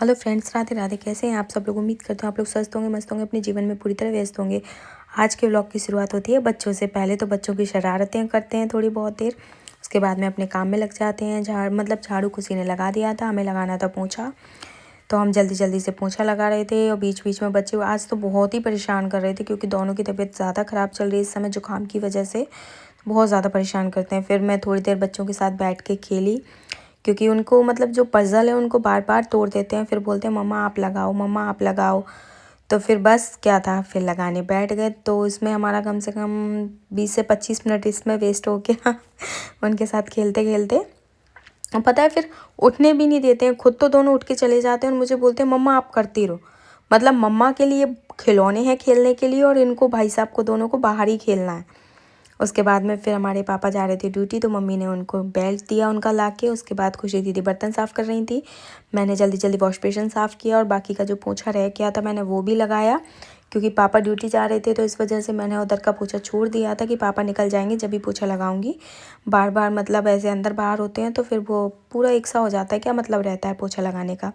Hello friends, Radhe Radhe. कैसे हैं आप सब लोग? उम्मीद करते हैं आप लोग स्वस्थ होंगे, मस्त होंगे, अपने जीवन में पूरी तरह व्यस्त होंगे। आज के व्लॉग की शुरुआत होती है बच्चों से। पहले तो बच्चों की शरारतें करते हैं थोड़ी बहुत देर, उसके बाद में अपने काम में लग जाते हैं। झाड़ू किसी ने लगा दिया था, हमें लगाना था पोंछा, तो हम जल्दी जल्दी से पोंछा लगा रहे थे। और बीच बीच में बच्चे आज तो बहुत ही परेशान कर रहे थे, क्योंकि दोनों की तबीयत ज़्यादा ख़राब चल रही है इस समय जुकाम की वजह से। बहुत ज़्यादा परेशान करते हैं। फिर मैं थोड़ी देर बच्चों के साथ बैठ के खेली, क्योंकि उनको जो पज़ल है उनको बार बार तोड़ देते हैं। फिर बोलते हैं मम्मा आप लगाओ, मम्मा आप लगाओ। तो फिर बस क्या था, फिर लगाने बैठ गए। तो इसमें हमारा कम से कम 20 से 25 मिनट इसमें वेस्ट हो गया उनके साथ खेलते खेलते। और पता है, फिर उठने भी नहीं देते हैं। खुद तो दोनों उठ के चले जाते हैं और मुझे बोलते हैं मम्मा आप करती रहो। मम्मा के लिए खिलौने हैं खेलने के लिए, और इनको भाई साहब को दोनों को बाहर ही खेलना है। उसके बाद में फिर हमारे पापा जा रहे थे ड्यूटी, तो मम्मी ने उनको बेल्ट दिया उनका लाके। उसके बाद खुशी दीदी बर्तन साफ़ कर रही थी, मैंने जल्दी जल्दी वॉश बेसिन साफ़ किया। और बाकी का जो पोंछा रह गया था मैंने वो भी लगाया, क्योंकि पापा ड्यूटी जा रहे थे। तो इस वजह से मैंने उधर का पोंछा छोड़ दिया था कि पापा निकल जाएंगे जब भी पोंछा लगाऊंगी। बार बार ऐसे अंदर बाहर होते हैं तो फिर वो पूरा एक सा हो जाता है, क्या मतलब रहता है पोंछा लगाने का।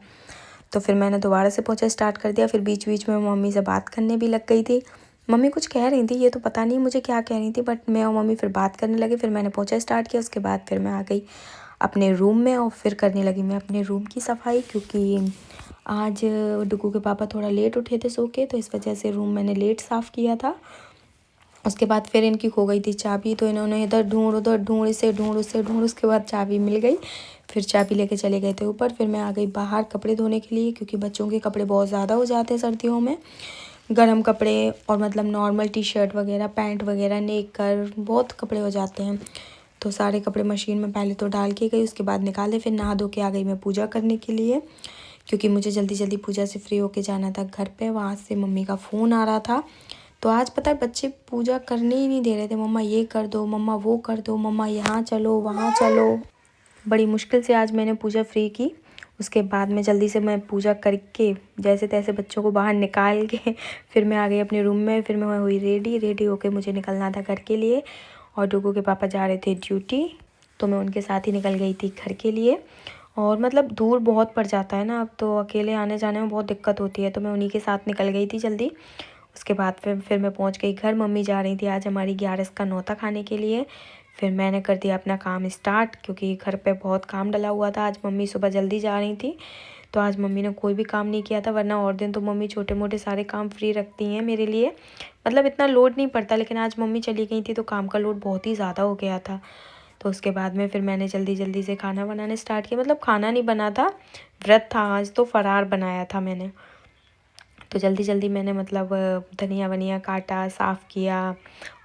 तो फिर मैंने दोबारा से पोंछा स्टार्ट कर दिया। फिर बीच बीच में मम्मी से बात करने भी लग गई थी। मम्मी कुछ कह रही थी, ये तो पता नहीं मुझे क्या कह रही थी, बट मैं और मम्मी फिर बात करने लगे। फिर मैंने पोंछा स्टार्ट किया। उसके बाद फिर मैं आ गई अपने रूम में, और फिर करने लगी मैं अपने रूम की सफाई, क्योंकि आज डुगू के पापा थोड़ा लेट उठे थे सो के, तो इस वजह से रूम मैंने लेट साफ़ किया था। उसके बाद फिर इनकी खो गई थी चाबी, तो इन्होंने इधर ढूंढ उधर ढूंढ, इसे ढूंढ उससे ढूंढ, उसके बाद चाबी मिल गई। फिर चाबी लेके चले गए थे ऊपर। फिर मैं आ गई बाहर कपड़े धोने के लिए, क्योंकि बच्चों के कपड़े बहुत ज़्यादा हो जाते हैं सर्दियों में। गर्म कपड़े और नॉर्मल टी शर्ट वगैरह, पैंट वगैरह, नेकर, बहुत कपड़े हो जाते हैं। तो सारे कपड़े मशीन में पहले तो डाल के गई, उसके बाद निकाले। फिर नहा धो के आ गई मैं पूजा करने के लिए, क्योंकि मुझे जल्दी जल्दी पूजा से फ्री होके जाना था घर पे। वहाँ से मम्मी का फ़ोन आ रहा था। तो आज पता है बच्चे पूजा करने ही नहीं दे रहे थे। मम्मा ये कर दो, मम्मा वो कर दो, मम्मा यहाँ चलो वहाँ चलो। बड़ी मुश्किल से आज मैंने पूजा फ्री की। उसके बाद में जल्दी से मैं पूजा करके जैसे तैसे बच्चों को बाहर निकाल के फिर मैं आ गई अपने रूम में। फिर मैं हुई रेडी होके मुझे निकलना था घर के लिए। और डुगू के पापा जा रहे थे ड्यूटी, तो मैं उनके साथ ही निकल गई थी घर के लिए। और दूर बहुत पड़ जाता है ना, अब तो अकेले आने जाने में बहुत दिक्कत होती है, तो मैं उन्हीं के साथ निकल गई थी जल्दी। उसके बाद फिर मैं पहुंच गई घर। मम्मी जा रही थी आज हमारी 11 का नौता खाने के लिए। फिर मैंने कर दिया अपना काम स्टार्ट, क्योंकि घर पे बहुत काम डला हुआ था। आज मम्मी सुबह जल्दी जा रही थी, तो आज मम्मी ने कोई भी काम नहीं किया था। वरना और दिन तो मम्मी छोटे मोटे सारे काम फ्री रखती हैं मेरे लिए, इतना लोड नहीं पड़ता। लेकिन आज मम्मी चली गई थी तो काम का लोड बहुत ही ज़्यादा हो गया था। तो उसके बाद में फिर मैंने जल्दी जल्दी से खाना बनाने स्टार्ट किया। खाना नहीं बना था, व्रत था आज, तो फरार बनाया था मैंने। तो जल्दी जल्दी मैंने धनिया वनिया काटा, साफ़ किया,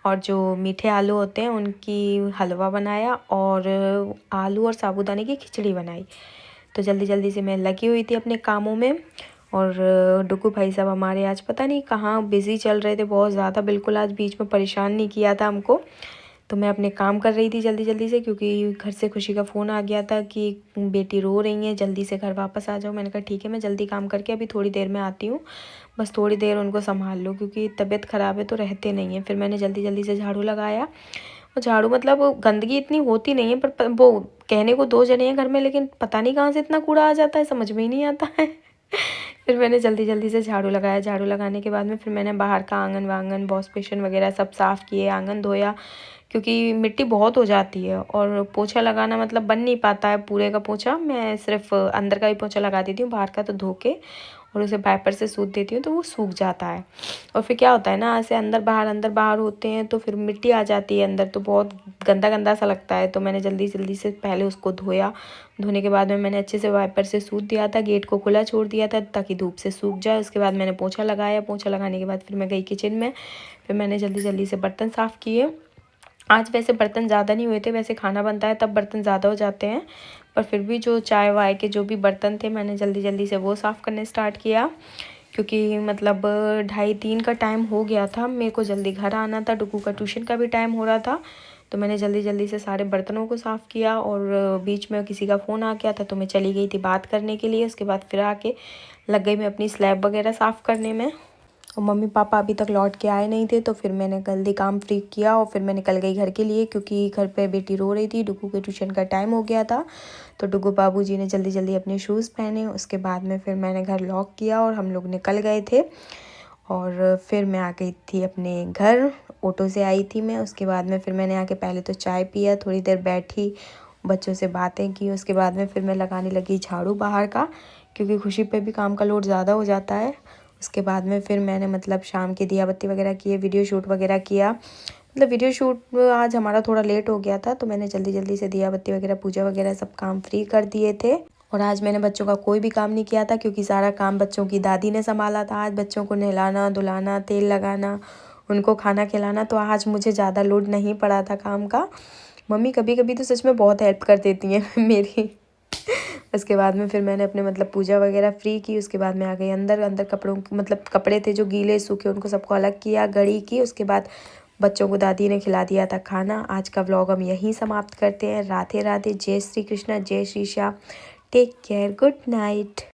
और जो मीठे आलू होते हैं उनकी हलवा बनाया, और आलू और साबूदाने की खिचड़ी बनाई। तो जल्दी जल्दी से मैं लगी हुई थी अपने कामों में। और डुगू भाई साहब हमारे आज पता नहीं कहाँ बिज़ी चल रहे थे बहुत ज़्यादा। बिल्कुल आज बीच में परेशान नहीं किया था हमको। तो मैं अपने काम कर रही थी जल्दी जल्दी से, क्योंकि घर से खुशी का फ़ोन आ गया था कि बेटी रो रही है, जल्दी से घर वापस आ जाओ। मैंने कहा ठीक है, मैं जल्दी काम करके अभी थोड़ी देर में आती हूँ, बस थोड़ी देर उनको संभाल लो, क्योंकि तबीयत ख़राब है तो रहते नहीं हैं। फिर मैंने जल्दी जल्दी से झाड़ू लगाया। और झाड़ू गंदगी इतनी होती नहीं है, पर वो कहने को दो जने हैं घर में, लेकिन पता नहीं कहाँ से इतना कूड़ा आ जाता है, समझ में ही नहीं आता है फिर मैंने जल्दी जल्दी से झाड़ू लगाया। झाड़ू लगाने के बाद में फिर मैंने बाहर का आंगन वांगन, वॉश बेसिन वगैरह सब साफ़ किए, आंगन धोया, क्योंकि मिट्टी बहुत हो जाती है। और पोछा लगाना बन नहीं पाता है पूरे का पोछा। मैं सिर्फ अंदर का ही पोछा लगा देती हूँ, बाहर का तो धो के और उसे वाइपर से सूख देती हूँ, तो वो सूख जाता है। और फिर क्या होता है ना, ऐसे अंदर बाहर होते हैं तो फिर मिट्टी आ जाती है अंदर, तो बहुत गंदा गंदा सा लगता है। तो मैंने जल्दी जल्दी से पहले उसको धोया। धोने के बाद में मैंने अच्छे से वाइपर से सूख दिया था, गेट को खुला छोड़ दिया था ताकि धूप से सूख जाए। उसके बाद मैंने पोछा लगाया। पोछा लगाने के बाद फिर मैं गई किचन में। फिर मैंने जल्दी जल्दी से बर्तन साफ़ किए। आज वैसे बर्तन ज़्यादा नहीं हुए थे, वैसे खाना बनता है तब बर्तन ज़्यादा हो जाते हैं, पर फिर भी जो चाय वाय के जो भी बर्तन थे मैंने जल्दी जल्दी से वो साफ़ करने स्टार्ट किया, क्योंकि 2:30-3 का टाइम हो गया था। मेरे को जल्दी घर आना था, डुगू का ट्यूशन का भी टाइम हो रहा था। तो मैंने जल्दी जल्दी से सारे बर्तनों को साफ़ किया। और बीच में किसी का फ़ोन आ गया था तो मैं चली गई थी बात करने के लिए। उसके बाद फिर आके लग गई मैं अपनी स्लैब वगैरह साफ़ करने में। और मम्मी पापा अभी तक लौट के आए नहीं थे, तो फिर मैंने जल्दी काम फ्री किया और फिर मैं निकल गई घर के लिए, क्योंकि घर पे बेटी रो रही थी। डुगू के ट्यूशन का टाइम हो गया था, तो डुगू बाबूजी ने जल्दी जल्दी अपने शूज़ पहने। उसके बाद में फिर मैंने घर लॉक किया और हम लोग निकल गए थे। और फिर मैं आ गई थी अपने घर, ऑटो से आई थी मैं। उसके बाद में फिर मैंने आके पहले तो चाय पिया, थोड़ी देर बैठी, बच्चों से बातें की। उसके बाद में फिर मैं लगाने लगी झाड़ू बाहर का, क्योंकि खुशी पे भी काम का लोड ज़्यादा हो जाता है। उसके बाद में फिर मैंने मतलब शाम की दिया बत्ती वगैरह किए, वीडियो शूट वगैरह किया। मतलब वीडियो शूट आज हमारा थोड़ा लेट हो गया था, तो मैंने जल्दी जल्दी से दिया बत्ती वगैरह, पूजा वगैरह सब काम फ्री कर दिए थे। और आज मैंने बच्चों का कोई भी काम नहीं किया था, क्योंकि सारा काम बच्चों की दादी ने संभाला था। आज बच्चों को नहलाना धुलाना, तेल लगाना, उनको खाना खिलाना, तो आज मुझे ज़्यादा लोड नहीं पड़ा था काम का। मम्मी कभी कभी तो सच में बहुत हेल्प कर देती हैं मेरी। उसके बाद में फिर मैंने अपने मतलब पूजा वगैरह फ्री की। उसके बाद मैं आ गई अंदर। अंदर कपड़ों मतलब कपड़े थे जो गीले सूखे, उनको सबको अलग किया, घड़ी की। उसके बाद बच्चों को दादी ने खिला दिया था खाना। आज का व्लॉग हम यहीं समाप्त करते हैं। राधे राधे, जय श्री कृष्णा, जय Shri Shyam, take care, good night.